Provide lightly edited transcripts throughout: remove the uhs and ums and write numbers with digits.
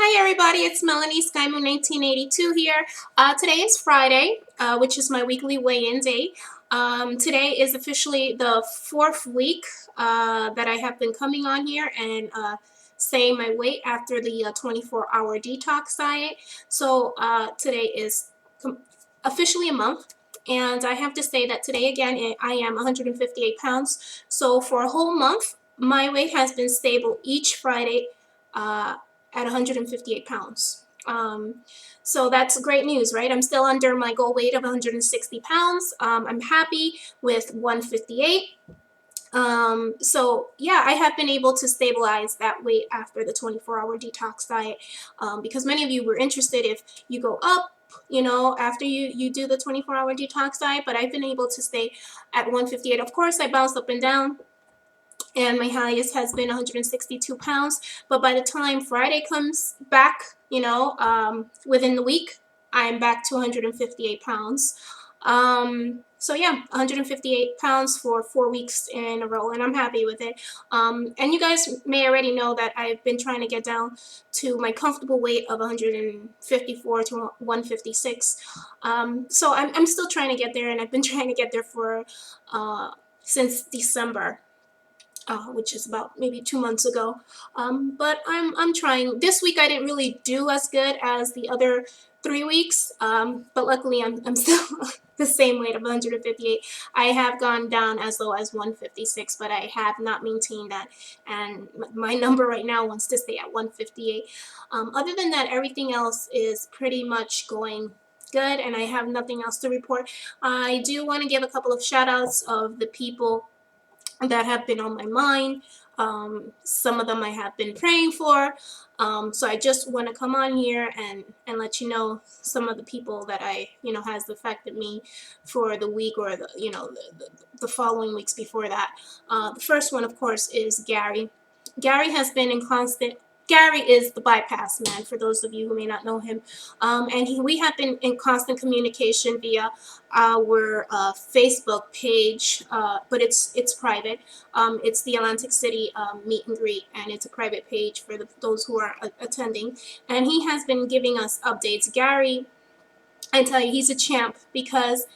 Hi everybody, it's Melanie SkyMoon 1982 here. Today is Friday, which is my weekly weigh-in day. Today is officially the 4th week that I have been coming on here and saying my weight after the 24-hour detox diet. So today is officially a month. And I have to say that today again I am 158 pounds. So for a whole month, my weight has been stable each Friday at 158 pounds. So that's great news, right? I'm still under my goal weight of 160 pounds. I'm happy with 158. So yeah, I have been able to stabilize that weight after the 24-hour detox diet, because many of you were interested if you go up, after you do the 24-hour detox diet, but I've been able to stay at 158. Of course, I bounced up and down, and my highest has been 162 pounds. But by the time Friday comes back, within the week, I'm back to 158 pounds. So yeah, 158 pounds for 4 weeks in a row, and I'm happy with it. And you guys may already know that I've been trying to get down to my comfortable weight of 154 to 156. So I'm still trying to get there, and I've been trying to get there for since December. Which is about maybe 2 months ago. But I'm trying. This week I didn't really do as good as the other 3 weeks, but luckily I'm still the same weight of 158. I have gone down as low as 156, but I have not maintained that, and my number right now wants to stay at 158. Other than that, everything else is pretty much going good, and I have nothing else to report. I do want to give a couple of shout outs of the people that have been on my mind. Some of them I have been praying for. So I just want to come on here and let you know some of the people that has affected me for the week, or the following weeks before that. The first one, of course, is Gary. Gary has been in constant. Gary is the Bypassman, for those of you who may not know him. And we have been in constant communication via our Facebook page, but it's private. It's the Atlantic City meet and greet, and it's a private page for those who are attending. And he has been giving us updates. Gary, I tell you, he's a champ, because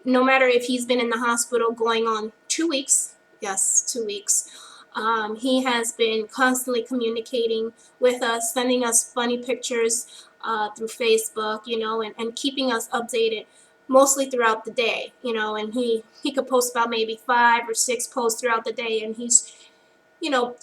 no matter if he's been in the hospital going on 2 weeks, yes, 2 weeks, he has been constantly communicating with us, sending us funny pictures through Facebook, and keeping us updated mostly throughout the day, and he could post about maybe 5 or 6 posts throughout the day, and he's,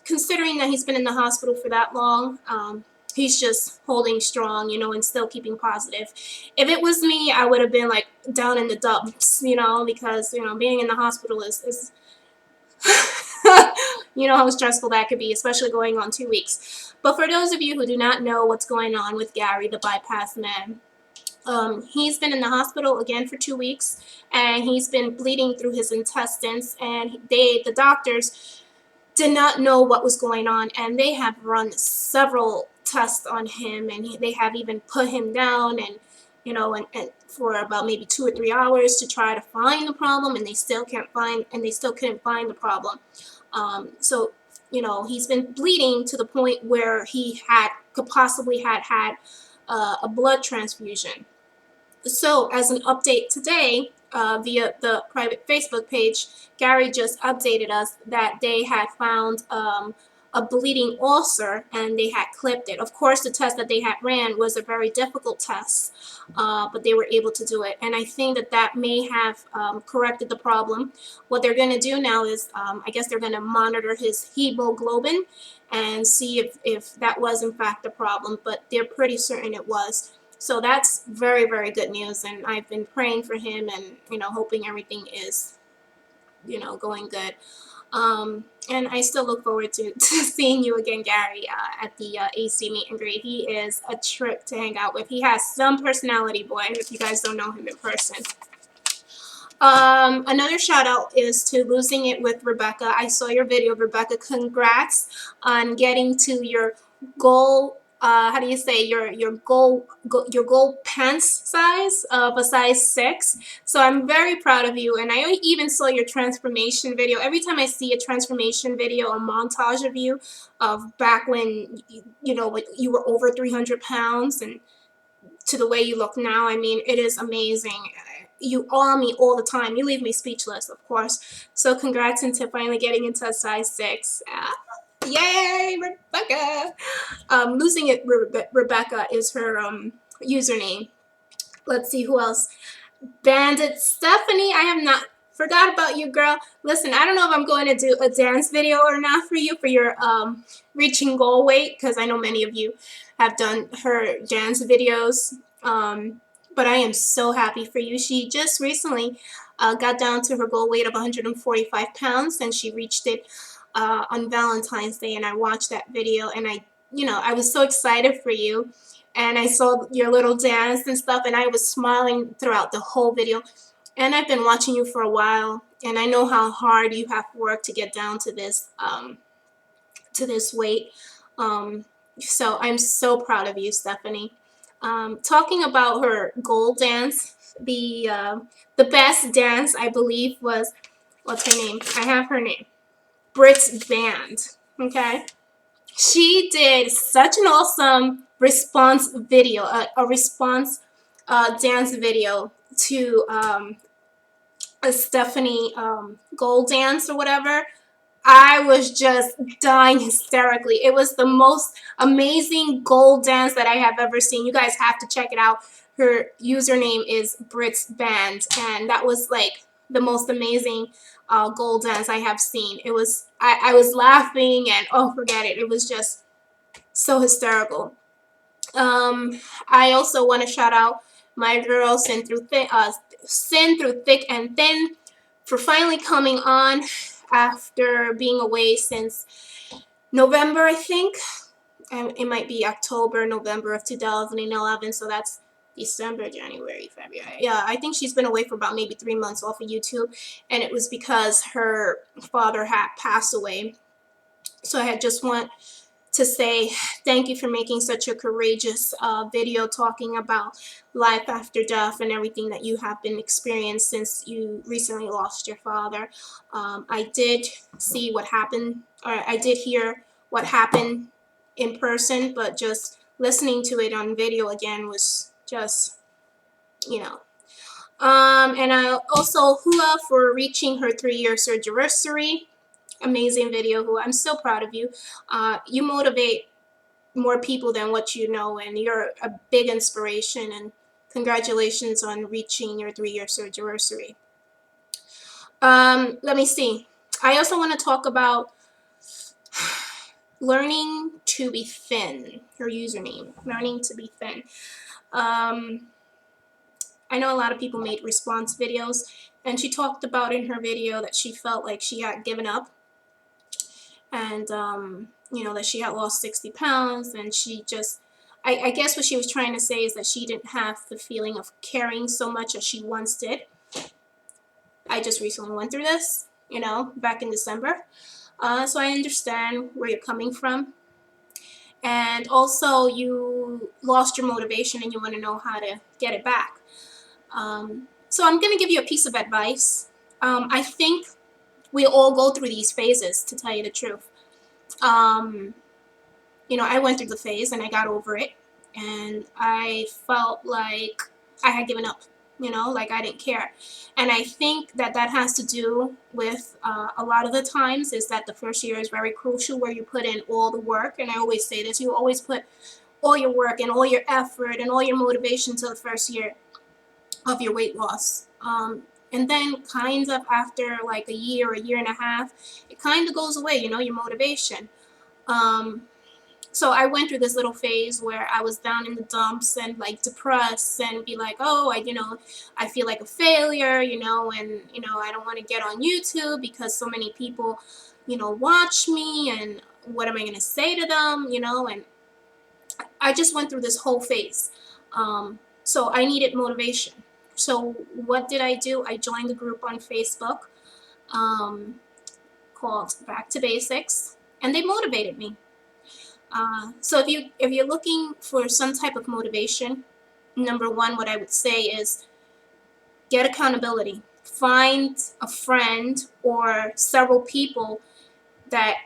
considering that he's been in the hospital for that long, he's just holding strong, and still keeping positive. If it was me, I would have been like down in the dumps, because, being in the hospital is you know how stressful that could be, especially going on 2 weeks. But for those of you who do not know what's going on with Gary, the Bypassman, he's been in the hospital again for 2 weeks, and he's been bleeding through his intestines, and the doctors did not know what was going on, and they have run several tests on him, and they have even put him down, and and for about maybe 2 or 3 hours to try to find the problem, and they still couldn't find the problem. So he's been bleeding to the point where he could possibly had a blood transfusion. So as an update today, via the private Facebook page, Gary just updated us that they had found a bleeding ulcer, and they had clipped it. Of course, the test that they had ran was a very difficult test, but they were able to do it. And I think that may have corrected the problem. What they're going to do now is, I guess they're going to monitor his hemoglobin and see if that was in fact the problem, but they're pretty certain it was. So that's very, very good news, and I've been praying for him, and hoping everything is going good. And I still look forward to seeing you again, Gary, at the AC meet and greet. He is a trip to hang out with. He has some personality, boy, if you guys don't know him in person. Another shout out is to Losing It with Rebecca. I saw your video, Rebecca. Congrats on getting to your goal how do you say, your goal pants size of a size 6. So I'm very proud of you, and I even saw your transformation video. Every time I see a transformation video, a montage of you of back when you know, like, you were over 300 pounds and to the way you look now, I mean, it is amazing. You awe me all the time. You leave me speechless, of course. So congrats into finally getting into a size 6. Yay, Rebecca! Losing it, Rebecca is her username. Let's see who else. BanditStephanie, I have not forgot about you, girl. Listen, I don't know if I'm going to do a dance video or not for you for your reaching goal weight, because I know many of you have done her dance videos. But I am so happy for you. She just recently got down to her goal weight of 145 pounds, and she reached it on Valentine's Day. And I watched that video, and I was so excited for you. And I saw your little dance and stuff, and I was smiling throughout the whole video. And I've been watching you for a while, and I know how hard you have worked to get down to this weight. So I'm so proud of you, Stephanie. Talking about her goal dance, the best dance I believe was, what's her name? I have her name, britsband. Okay. She did such an awesome response video, a response dance video to a Stephanie goal dance or whatever. I was just dying hysterically. It was the most amazing goal dance that I have ever seen. You guys have to check it out. Her username is britsband, and that was like the most amazing goal dance I have seen. It was, I was laughing, and oh, forget it. It was just so hysterical. I also want to shout out my girl Sin Through Thick and Thin for finally coming on after being away since November, I think. It might be October, November of 2011, so that's December, January, February. Yeah, I think she's been away for about maybe 3 months off of YouTube, and it was because her father had passed away. So I had just want to say thank you for making such a courageous video talking about life after death and everything that you have been experienced since you recently lost your father. I did see what happened, or I did hear what happened in person, but just listening to it on video again was just, you know. And I also Hua for reaching her 3-year surgery. Amazing video, Hua. I'm so proud of you. You motivate more people than what you know, and you're a big inspiration, and congratulations on reaching your 3-year surgery. Let me see. I also want to talk about learning to be thin. Her username, learning to be thin. I know a lot of people made response videos, and she talked about in her video that she felt like she had given up, and you know, that she had lost 60 pounds, and she just, I guess what she was trying to say is that she didn't have the feeling of caring so much as she once did. I just recently went through this, you know, back in December. So I understand where you're coming from. And also you lost your motivation and you want to know how to get it back. So I'm going to give you a piece of advice. I think we all go through these phases, to tell you the truth. You know, I went through the phase and I got over it, and I felt like I had given up, you know, like I didn't care. And I think that that has to do with a lot of the times is that the first year is very crucial, where you put in all the work. And I always say this, you always put all your work and all your effort and all your motivation to the first year of your weight loss. And then kind of after like a year and a half, it kind of goes away, you know, your motivation. So I went through this little phase where I was down in the dumps and like depressed and be like, oh, I feel like a failure, you know, and, you know, I don't want to get on YouTube because so many people, you know, watch me, and what am I going to say to them, you know, and I just went through this whole phase. So I needed motivation. So what did I do? I joined a group on Facebook called Back to Basics, and they motivated me. So if you're looking for some type of motivation, number one, what I would say is get accountability. Find a friend or several people that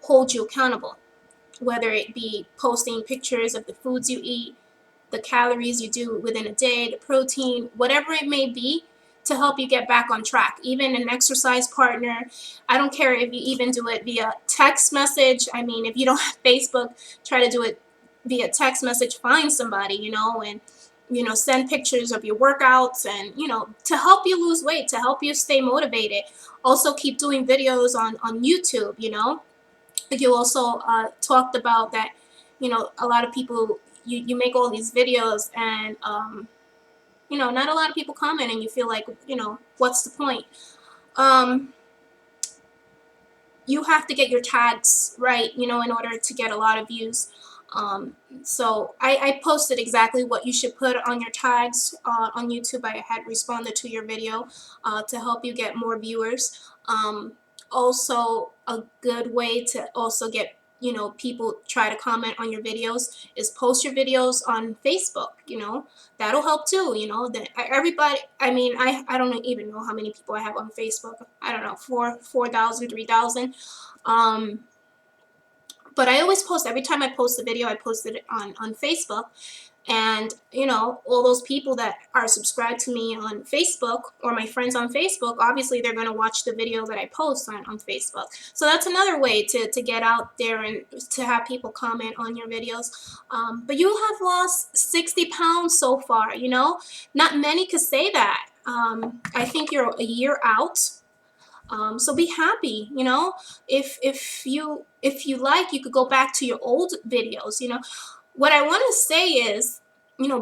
hold you accountable, whether it be posting pictures of the foods you eat, the calories you do within a day, the protein, whatever it may be, to help you get back on track. Even an exercise partner. I don't care if you even do it via text message. I mean, if you don't have Facebook, try to do it via text message. Find somebody, and send pictures of your workouts, and to help you lose weight, to help you stay motivated. Also keep doing videos on YouTube. You also talked about that, a lot of people, you make all these videos, and not a lot of people comment, and you feel like, what's the point? You have to get your tags right, in order to get a lot of views. So I posted exactly what you should put on your tags on YouTube. I had responded to your video to help you get more viewers. Also, a good way to also get people try to comment on your videos is post your videos on Facebook. That'll help too. That everybody. I mean, I don't even know how many people I have on Facebook. I don't know, 4,000, 3,000. But I always post, every time I post a video, I post it on Facebook. And, all those people that are subscribed to me on Facebook, or my friends on Facebook, obviously they're going to watch the video that I post on Facebook. So that's another way to get out there and to have people comment on your videos. But you have lost 60 pounds so far, Not many could say that. I think you're a year out. So be happy, if you like, you could go back to your old videos. What I want to say is,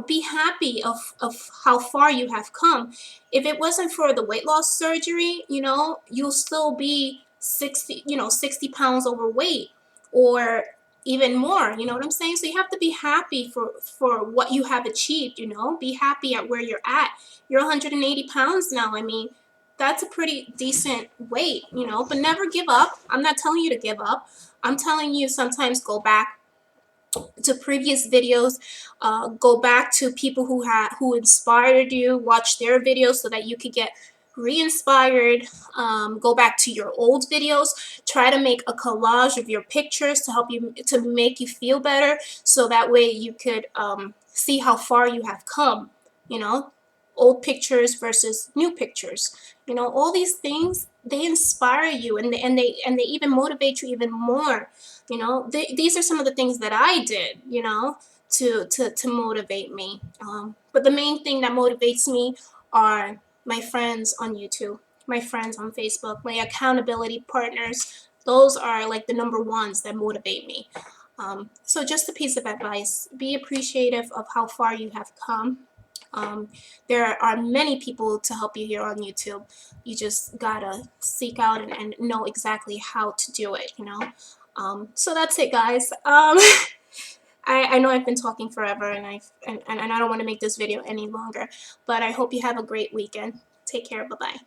be happy of how far you have come. If it wasn't for the weight loss surgery, you'll still be 60 pounds overweight, or even more. You know what I'm saying? So you have to be happy for what you have achieved. Be happy at where you're at. You're 180 pounds now. I mean, that's a pretty decent weight, but never give up. I'm not telling you to give up. I'm telling you, sometimes go back to previous videos, go back to people who inspired you, watch their videos so that you could get re-inspired. Go back to your old videos, try to make a collage of your pictures to help you, to make you feel better, so that way you could see how far you have come. Old pictures versus new pictures. All these things, they inspire you, and they even motivate you even more. These are some of the things that I did, to motivate me. But the main thing that motivates me are my friends on YouTube, my friends on Facebook, my accountability partners. Those are like the number ones that motivate me. So just a piece of advice: be appreciative of how far you have come. There are many people to help you here on YouTube. You just gotta seek out and know exactly how to do it, So that's it, guys. I know I've been talking forever, and I don't want to make this video any longer, but I hope you have a great weekend. Take care. Bye-bye.